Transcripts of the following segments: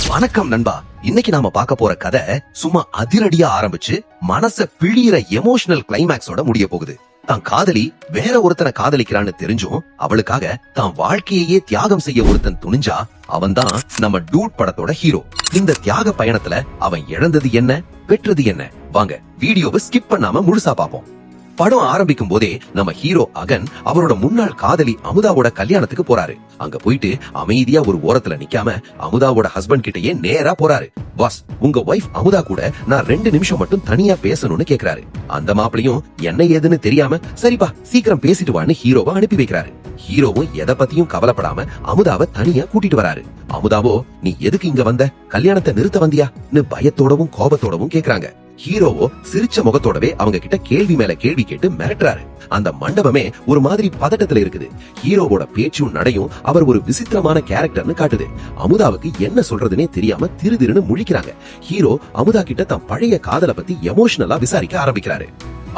வணக்கம் நண்பா. இன்னைக்கு நாம பார்க்க போற கதை சும்மா அதிரடியா ஆரம்பிச்சு மனச பிழியிற எமோஷனல் கிளைமேக்ஸோட முடிய போகுது. தான் காதலி வேற ஒருத்தனை காதலிக்கிறான்னு தெரிஞ்சும் அவளுக்காக தான் வாழ்க்கையே தியாகம் செய்ய ஒருத்தன் துணிஞ்சா அவன் தான் நம்ம டூட் படத்தோட ஹீரோ. இந்த தியாக பயணத்துல அவன் இழந்தது என்ன, பெற்றது என்ன? வாங்க வீடியோவை ஸ்கிப் பண்ணாம முழுசா பாப்போம். படம் ஆரம்பிக்கும் போதே நம்ம ஹீரோ அகன் அவரோட முன்னாள் காதலி அமுதாவோட கல்யாணத்துக்கு போறாரு. அங்க போயிட்டு அமைதியா ஒரு ஓரத்துல நிக்காம அமுதாவோட ஹஸ்பண்ட் கிட்டயே நேரா போறாரு. பாஸ், உங்க வைஃப் அமுதா கூட நான் 2 நிமிஷம் மட்டும் தனியா பேசணும்னு கேக்குறாரு. அந்த மாப்பிளையும் என்ன ஏதுன்னு தெரியாம சரிப்பா சீக்கிரம் பேசிட்டு வான்னு ஹீரோவை அனுப்பி வைக்கிறாரு. ஹீரோவும் எதை பத்தியும் கவலைப்படாம அமுதாவை தனியா கூட்டிட்டு வராரு. அமுதாவோ நீ எதுக்கு இங்க வந்த, கல்யாணத்தை நிறுத்த வந்தியான்னு பயத்தோடவும் கோபத்தோடவும் கேக்குறாங்க. ஹீரோவோ சிரிச்ச முகத்தோடவே அவங்க கிட்ட கேள்வி மேல கேள்வி கேட்டு மிரட்டுறாரு. அந்த மண்டபமே ஒரு மாதிரி பதட்டத்துல இருக்குது. ஹீரோவோட பேச்சும் நடையும் அவர் ஒரு விசித்திரமான கேரக்டர்னு காட்டுது. அமுதாவுக்கு என்ன சொல்றதுன்னே தெரியாம திருதிருன்னு முழிக்கிறாங்க. ஹீரோ அமுதா கிட்ட தன் பழைய காதலை பத்தி எமோஷனலா விசாரிக்க ஆரம்பிக்கிறாரு.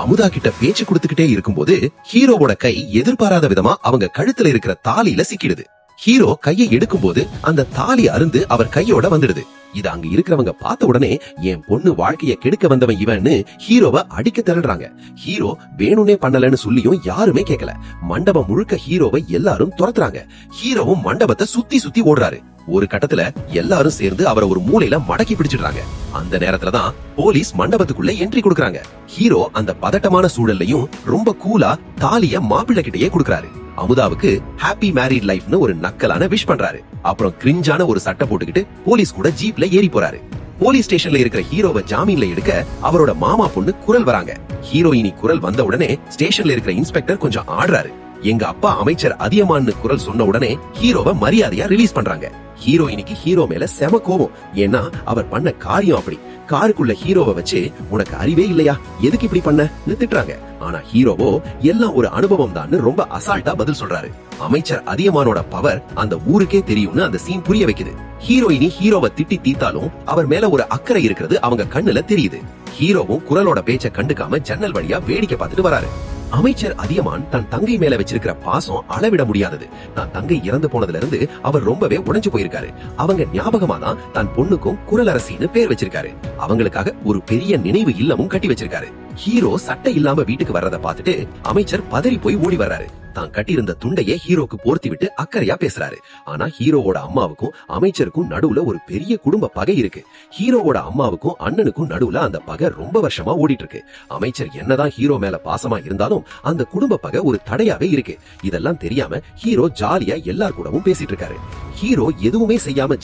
அமுதா கிட்ட பேச்சு கொடுத்துக்கிட்டே இருக்கும்போது ஹீரோவோட கை எதிர்பாராத விதமா அவங்க கழுத்துல இருக்கிற தாலியில சிக்கிடுது. ஹீரோ கையை எடுக்கும் போது அந்த தாலி அருந்து அவர் கையோட வந்துடுது. இது அங்க இருக்கிறவங்க பார்த்த உடனே என் பொண்ணு வாழ்க்கைய கெடுக்க வந்தவன் இவன்னு ஹீரோவை அடிக்க திரள்றாங்க. ஹீரோ வேணும்னே பண்ணலன்னு சொல்லியும் யாருமே கேட்கல. மண்டபம் முழுக்க ஹீரோவை எல்லாரும் துரத்துறாங்க. ஹீரோவும் மண்டபத்தை சுத்தி சுத்தி ஓடுறாரு. ஒரு கட்டத்துல எல்லாரும் சேர்ந்து அவரை ஒரு மூலையில மடக்கி பிடிச்சிடுறாங்க. அந்த நேரத்துலதான் போலீஸ் மண்டபத்துக்குள்ள என்ட்ரி கொடுக்கறாங்க. ஹீரோ அந்த பதட்டமான சூழல்லையும் ரொம்ப கூலா தாலிய மாப்பிள்ளை கிட்டயே கொடுக்கறாரு. அமுதாவுக்கு ஹாப்பி மேரிட் லைஃப்னு ஒரு நக்கலான விஷ் பண்றாரு. அப்புறம் கிரிஞ்சான ஒரு சட்டை போட்டுக்கிட்டு போலீஸ் கூட ஜீப்ல ஏறி போறாரு. போலீஸ் ஸ்டேஷன்ல இருக்கிற ஹீரோவை ஜாமீன்ல எடுக்க அவரோட மாமா பொண்ணு குரல் வராங்க. ஹீரோயினி குரல் வந்த உடனே ஸ்டேஷன்ல இருக்கிற இன்ஸ்பெக்டர் கொஞ்சம் ஆடுறாரு. எங்க அப்பா அமைச்சர் அதியமான்னு குரல் சொன்ன உடனே ஹீரோவை மரியாதையா ரிலீஸ் பண்றாங்க. ஹீரோயினிக்கு ஹீரோ மேல செம கோபம். ஏன்னா அவர் பண்ண காரியம் அப்படி. காருக்குள்ள ஹீரோவை வச்சு உனக்கு அறிவே இல்லையா, எதுக்கு இப்படி பண்ண திட்டுறாங்க. ஆனா ஹீரோவோ எல்லாம் ஒரு அனுபவம் தான் ரொம்ப அசால்ட்டா பதில் சொல்றாரு. அமைச்சர் அதியமானோட பவர் அந்த ஊருக்கே தெரியும்னு அந்த சீன் புரிய வைக்குது. ஹீரோயினி ஹீரோவை திட்டி தீத்தாலும் அவர் மேல ஒரு அக்கறை இருக்கிறது அவங்க கண்ணுல தெரியுது. ஹீரோவும் குரலோட பேச்ச கண்டுக்காம ஜன்னல் வழியா வேடிக்கை பார்த்துட்டு வராரு. அமைச்சர் அதியமான் தன் தங்கை மேல வச்சிருக்கிற பாசம் அளவிட முடியாதது. தான் தங்கை இறந்து போனதுல இருந்து அவர் ரொம்பவே உடைஞ்சு போயிருக்காரு. அவங்க ஞாபகமா தான் தன் பொண்ணுக்கும் குரலரசின்னு பேர் வச்சிருக்காரு. அவங்களுக்காக ஒரு பெரிய நினைவு இல்லமும் கட்டி வச்சிருக்காரு. ஹீரோ சட்டை இல்லாம வீட்டுக்கு வர்றத பாத்துட்டு அமைச்சர் பதறி போய் ஓடி வர்றாரு. தான் கட்டியிருந்த துண்டையே ஹீரோக்கு போர்த்தி விட்டு அக்கறையா பேசுறாரு. ஆனா ஹீரோவோட அம்மாவுக்கும் அமைச்சருக்கும் நடுவுல ஒரு பெரிய குடும்ப பகை இருக்கு. ஹீரோவோட அம்மாவுக்கும் அண்ணனுக்கும் நடுவுல அந்த பகை ரொம்ப வருஷமா ஓடிட்டு இருக்கு. அமைச்சர் என்னதான் ஹீரோ மேல பாசமா இருந்தாலும் அந்த குடும்ப பகை ஒரு தடையாவே இருக்கு. இதெல்லாம் தெரியாம ஹீரோ ஜாலியா எல்லார் கூடவும் பேசிட்டு இருக்காரு. ஹீரோ எதுவுமே செய்யாம